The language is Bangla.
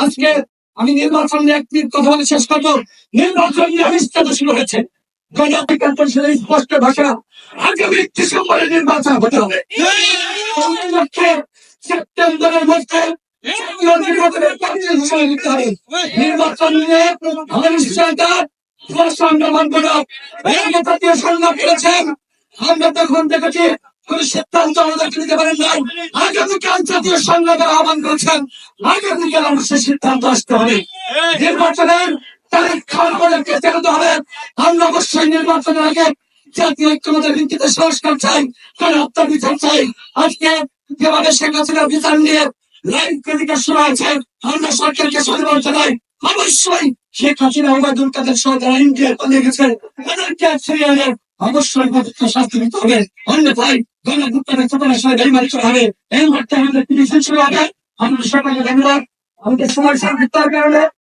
আজকে আমি নির্বাচন নিয়ে একটি কথা বলে শেষ করবো। নির্বাচন নিয়ে আবিষ্কার শুরু হয়েছে। গণঅধিকার পরিষদের স্পষ্ট ভাষা, আগামী ডিসেম্বরে নির্বাচন হতে হবে। সেপ্টেম্বরের মধ্যে নির্বাচন নিয়ে আমাদের নিশ্চয়তা সংগ্রাম জাতীয় সংগ্রাম করেছেন। আমরা তখন দেখেছি কোন সিদ্ধান্ত আমাদেরকে নিতে পারেন নাই। আগামীকাল জাতীয় সংগ্রামের আহ্বান করেছেন। আগামীকাল অবশ্যই সিদ্ধান্ত আসতে হবে। নির্বাচনের তারিখ আমাদেরকে জানাতে হবে। আমরা অবশ্যই নির্বাচনের আগে জাতীয় ঐক্যমতের ভিত্তিতে সংস্কার চাই, কারণ হত্যা বিচার চাই। আজকে যেভাবে শেখ হাসিনার বিচার নিয়ে লাইন ক্রিটিকের শুরু হয়েছে, আমরা সরকারকে সচেতন জানাই অবশ্যই শেখ হাসিনা ওবায়দুল কাদের সহ যারা ইন্ডিয়া পালিয়ে গেছে তাদেরকে সিরিয়ালের অবশ্যই উপযুক্ত শাস্তি দিতে হবে। অন্যথায় গণভুত্থানের চেতনার সঙ্গে বেইমানি করা হবে। এই মুহূর্তে আমাদের পিটিশন শুরু হবে। আমরা সবাইকে ধন্যবাদ। আমাদের সময় সংক্ষিপ্ত কারণে